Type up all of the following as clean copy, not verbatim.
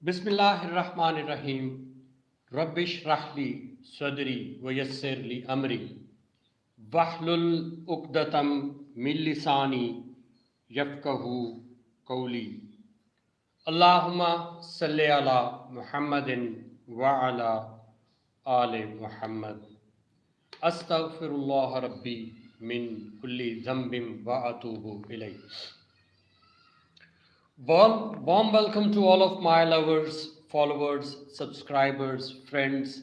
Bismillahirrahmanirrahim. Rabbish rahli sadri wa yassir li amri. Wahlul uqdatam min lisani yafqahu qawli. Allahumma salli ala Muhammadin wa ala ali Muhammad. Astaghfirullah rabbi min kulli dhanbin wa atubu ilayh. Warm welcome to all of my lovers, followers, subscribers, friends,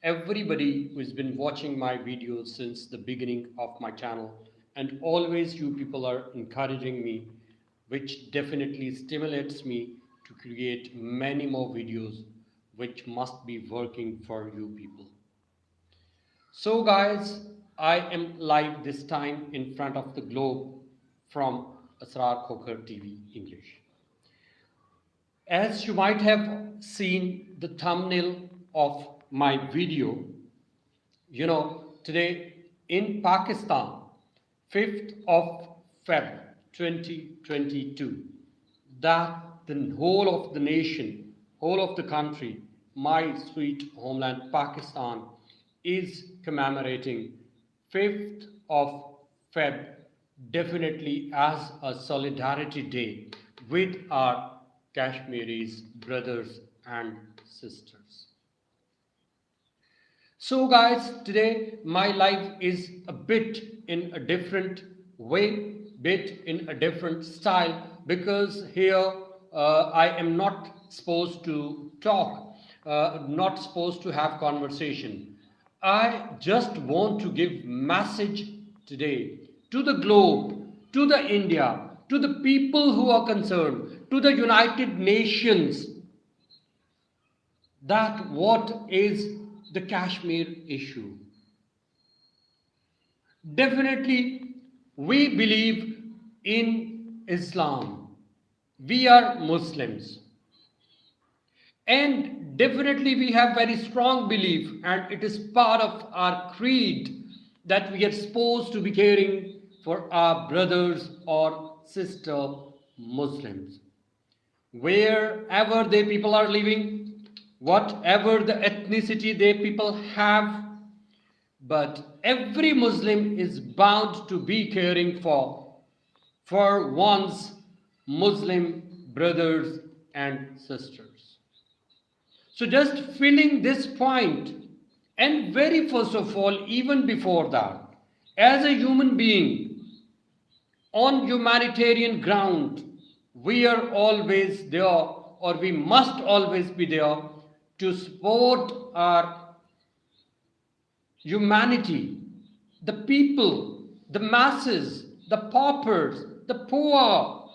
everybody who's been watching my videos since the beginning of my channel. And always you people are encouraging me, which definitely stimulates me to create many more videos which must be working for you people. So guys, I am live this time in front of the globe from Asrar Khokhar TV English. As you might have seen the thumbnail of my video, today in Pakistan, 5th of Feb 2022, that the whole of the nation, whole of the country, my sweet homeland Pakistan, is commemorating 5th of Feb definitely as a solidarity day with our Kashmiris, brothers and sisters. So guys, today my life is a bit in a different way, bit in a different style, because here I am not supposed to talk, not supposed to have conversation. I just want to give message today to the globe, to the India, to the people who are concerned, to the United Nations, that what is the Kashmir issue. Definitely, we believe in Islam. We are Muslims. And definitely we have very strong belief, and it is part of our creed that we are supposed to be caring for our brothers or sister Muslims. Wherever they people are living, whatever the ethnicity they people have, but every Muslim is bound to be caring for one's Muslim brothers and sisters. So just filling this point, and very first of all, even before that, as a human being on humanitarian ground, we are always there, or we must always be there to support our humanity, the people, the masses, the paupers, the poor,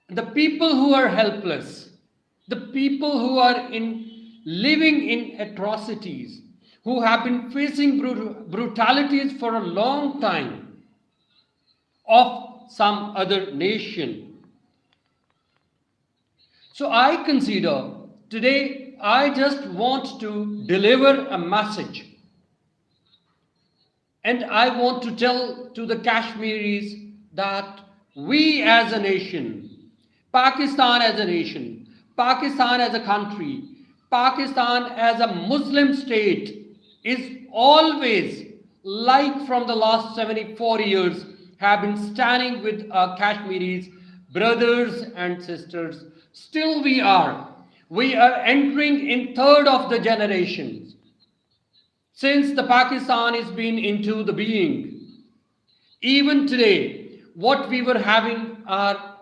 the people who are helpless, the people who are living in atrocities, who have been facing brutalities for a long time of some other nation. So I consider today I just want to deliver a message, and I want to tell to the Kashmiris that we as a nation, Pakistan as a nation, Pakistan as a country, Pakistan as a Muslim state is always, like from the last 74 years, have been standing with our Kashmiris, brothers and sisters. Still we are. We are entering in third of the generations. Since the Pakistan has been into the being, even today, what we were having are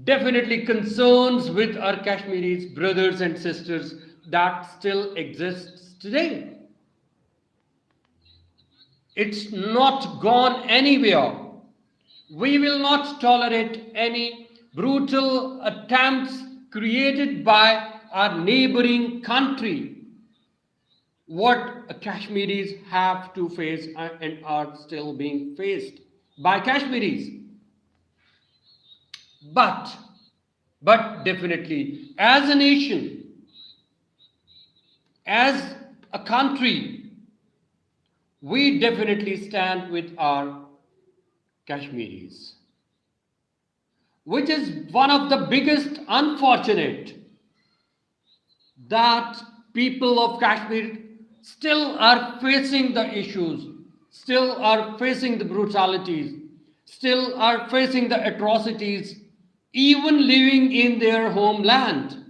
definitely concerns with our Kashmiris, brothers and sisters, that still exists today. It's not gone anywhere. We will not tolerate any brutal attempts created by our neighboring country. What Kashmiris have to face and are still being faced by Kashmiris. But definitely, as a nation, as a country, we definitely stand with our Kashmiris, which is one of the biggest unfortunate that people of Kashmir still are facing the issues, still are facing the brutalities, still are facing the atrocities, even living in their homeland.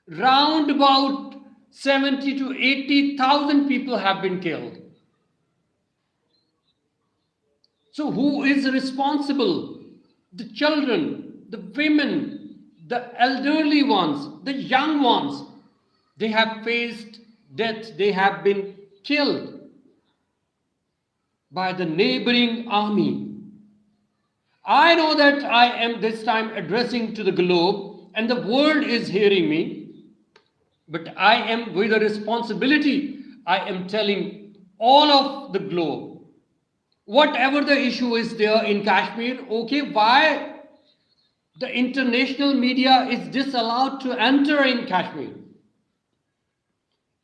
Round about 70 to 80,000 people have been killed. So who is responsible? The children, the women, the elderly ones, the young ones. They have faced death. They have been killed by the neighboring army. I know that I am this time addressing to the globe and the world is hearing me, but I am with a responsibility. I am telling all of the globe, whatever the issue is there in Kashmir, okay, why the international media is disallowed to enter in Kashmir?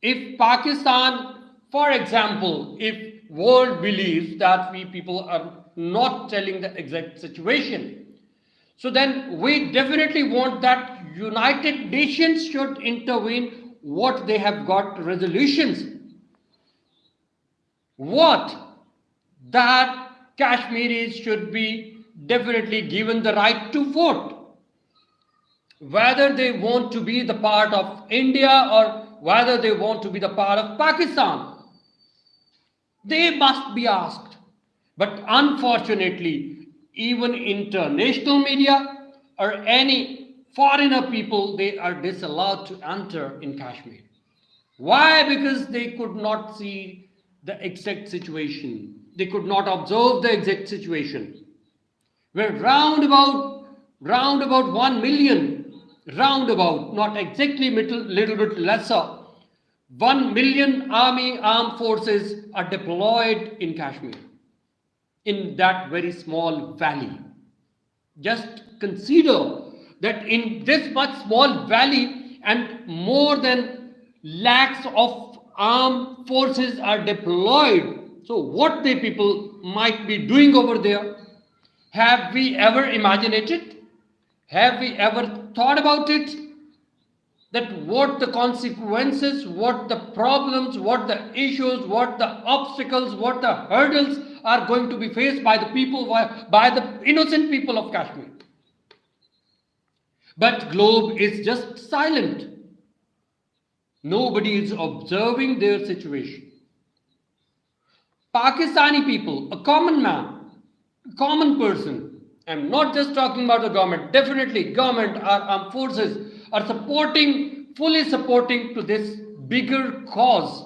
If Pakistan, for example, if world believes that we people are not telling the exact situation, so then we definitely want that United Nations should intervene what they have got resolutions. What? That Kashmiris should be definitely given the right to vote. Whether they want to be the part of India or whether they want to be the part of Pakistan, they must be asked. But unfortunately, even international media or any foreigner people, they are disallowed to enter in Kashmir. Why? Because they could not see the exact situation. They could not observe the exact situation. Where round about 1 million, round about, not exactly little bit lesser, 1 million armed forces are deployed in Kashmir, in that very small valley. Just consider that in this much small valley and more than lakhs of armed forces are deployed. So what the people might be doing over there? Have we ever imagined it? Have we ever thought about it? That what the consequences, what the problems, what the issues, what the obstacles, what the hurdles are going to be faced by the people, by the innocent people of Kashmir. But globe is just silent. Nobody is observing their situation. Pakistani people, a common man, a common person, I'm not just talking about the government, definitely government, our armed forces are fully supporting to this bigger cause.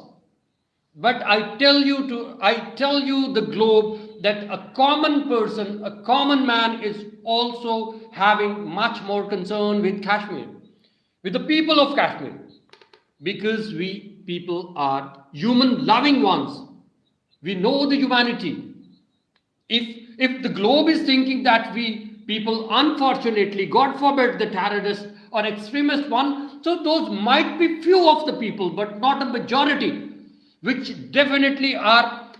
But I tell you the globe that a common person, a common man is also having much more concern with Kashmir, with the people of Kashmir, because we people are human loving ones. We know the humanity. If the globe is thinking that we people, unfortunately, God forbid, the terrorist or extremist one, so those might be few of the people, but not a majority, which definitely are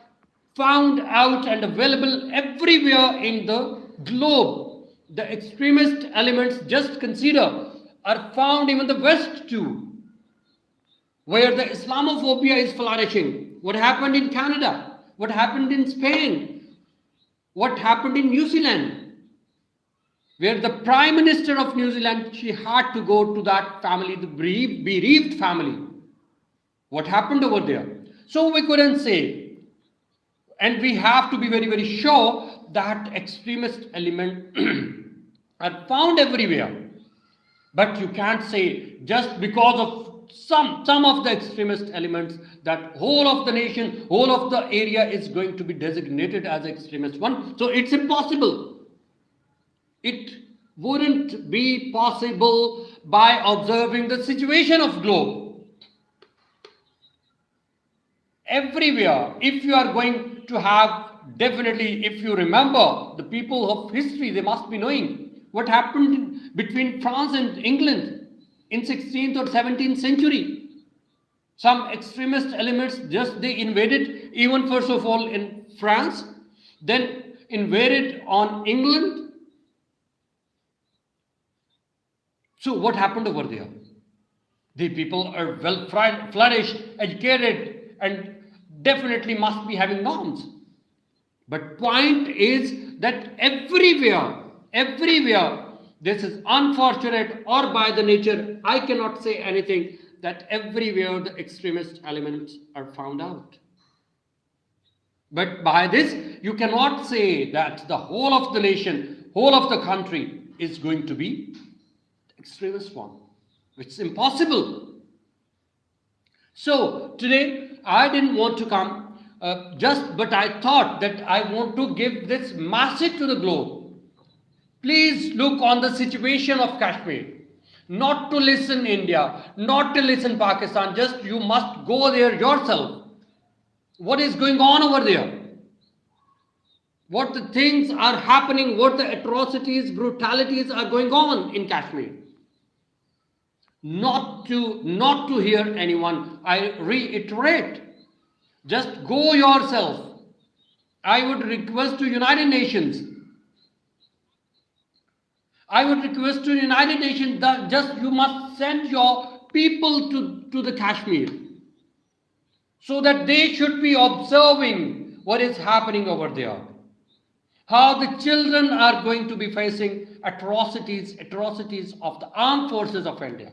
found out and available everywhere in the globe. The extremist elements, just consider, are found even the West too, where the Islamophobia is flourishing. What happened in Canada? What happened in Spain? What happened in New Zealand? Where the Prime Minister of New Zealand, she had to go to that family, the bereaved family. What happened over there? So we couldn't say, and we have to be very, very sure that extremist element are found everywhere. But you can't say just because of some of the extremist elements that whole of the nation, whole of the area is going to be designated as extremist one. So it's impossible. It wouldn't be possible by observing the situation of globe. Everywhere, if you are going to have, definitely, if you remember, the people of history, they must be knowing what happened between France and England in 16th or 17th century. Some extremist elements, just they invaded, even first of all in France, then invaded on England. So what happened over there? The people are well flourished, educated, and definitely must be having norms. But point is that everywhere, this is unfortunate or by the nature, I cannot say anything, that everywhere the extremist elements are found out. But by this, you cannot say that the whole of the nation, whole of the country is going to be extremist one. It's impossible. So today, I didn't want to come but I thought that I want to give this message to the globe. Please look on the situation of Kashmir. Not to listen India, not to listen Pakistan, just you must go there yourself. What is going on over there? What the things are happening, what the atrocities, brutalities are going on in Kashmir. Not to hear anyone. I reiterate, just go yourself. I would request to United Nations. I would request to United Nations that just you must send your people to the Kashmir, so that they should be observing what is happening over there. How the children are going to be facing atrocities of the armed forces of India.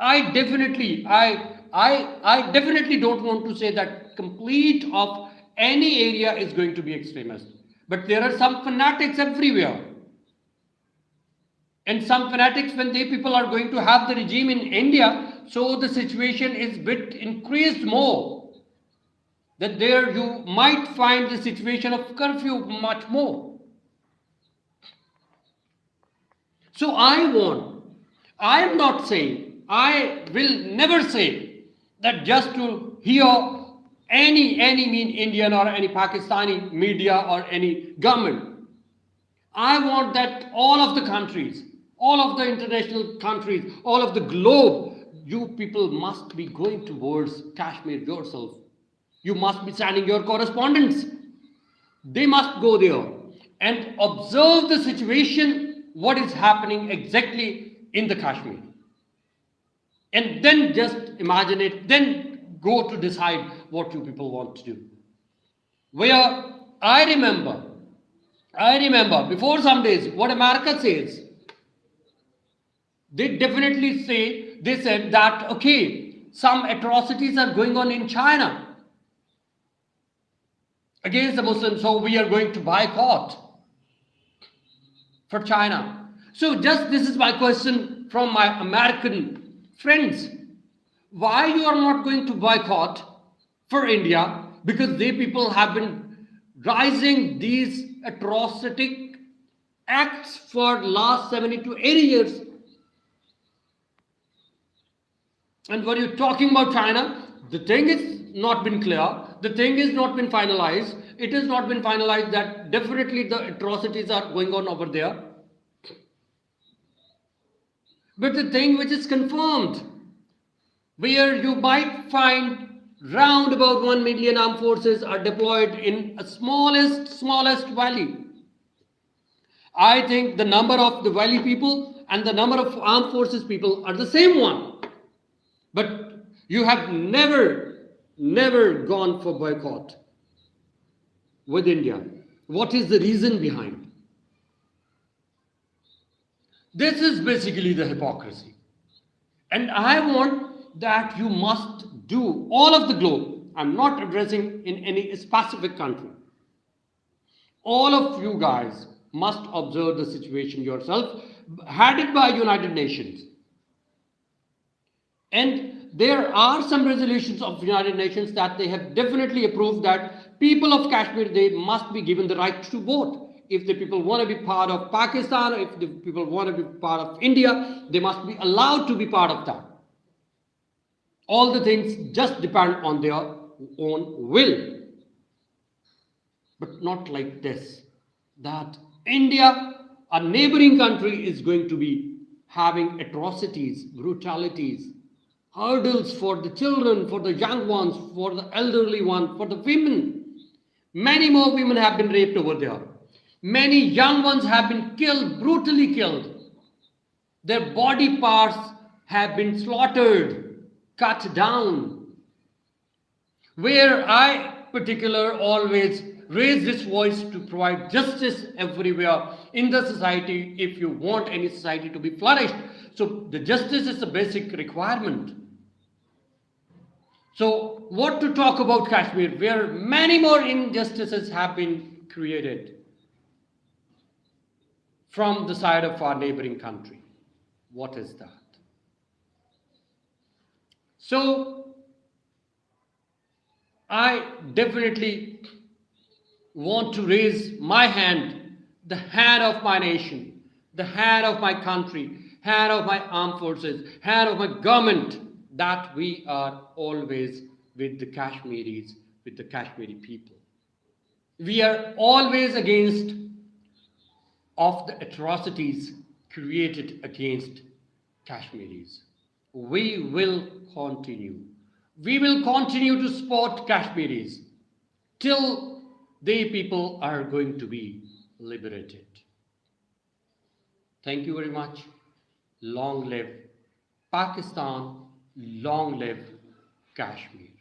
I definitely don't want to say that complete of any area is going to be extremist. But there are some fanatics everywhere. And some fanatics, when they people are going to have the regime in India, so the situation is bit increased more. That there you might find the situation of curfew much more. So I am not saying, I will never say that just to hear any mean Indian or any Pakistani media or any government. I want that all of the countries, all of the international countries, all of the globe, you people must be going towards Kashmir yourself. You must be sending your correspondents. They must go there and observe the situation, what is happening exactly in the Kashmir. And then just imagine it, then go to decide what you people want to do. Where I remember before some days what America says. They said that, okay, some atrocities are going on in China against the Muslims, so we are going to boycott for China. So just this is my question from my American friends. Why you are not going to boycott for India? Because they people have been rising these atrocitic acts for last 70 to 80 years. And when you're talking about China, the thing is not been clear. The thing is not been finalized. It has not been finalized that definitely the atrocities are going on over there. But the thing which is confirmed, where you might find round about 1 million armed forces are deployed in a smallest valley. I think the number of the valley people and the number of armed forces people are the same one. But you have never gone for boycott with India. What is the reason behind? This is basically the hypocrisy. And I want that you must do all of the globe. I'm not addressing in any specific country. All of you guys must observe the situation yourself, headed by United Nations. And there are some resolutions of United Nations that they have definitely approved that people of Kashmir, they must be given the right to vote. If the people want to be part of Pakistan, if the people want to be part of India, they must be allowed to be part of that. All the things just depend on their own will. But not like this, that India, a neighboring country, is going to be having atrocities, brutalities, hurdles for the children, for the young ones, for the elderly ones, for the women. Many more women have been raped over there. Many young ones have been killed, brutally killed. Their body parts have been slaughtered, cut down. Where I particular always raise this voice to provide justice everywhere in the society if you want any society to be flourished. So the justice is a basic requirement. So what to talk about Kashmir, where many more injustices have been created from the side of our neighboring country. What is that? So I definitely want to raise my hand, the hand of my nation, the hand of my country, hand of my armed forces, hand of my government, that we are always with the Kashmiris, with the Kashmiri people. We are always against of the atrocities created against Kashmiris. We will continue. We will continue to support Kashmiris till they people are going to be liberated. Thank you very much. Long live Pakistan, long live Kashmir.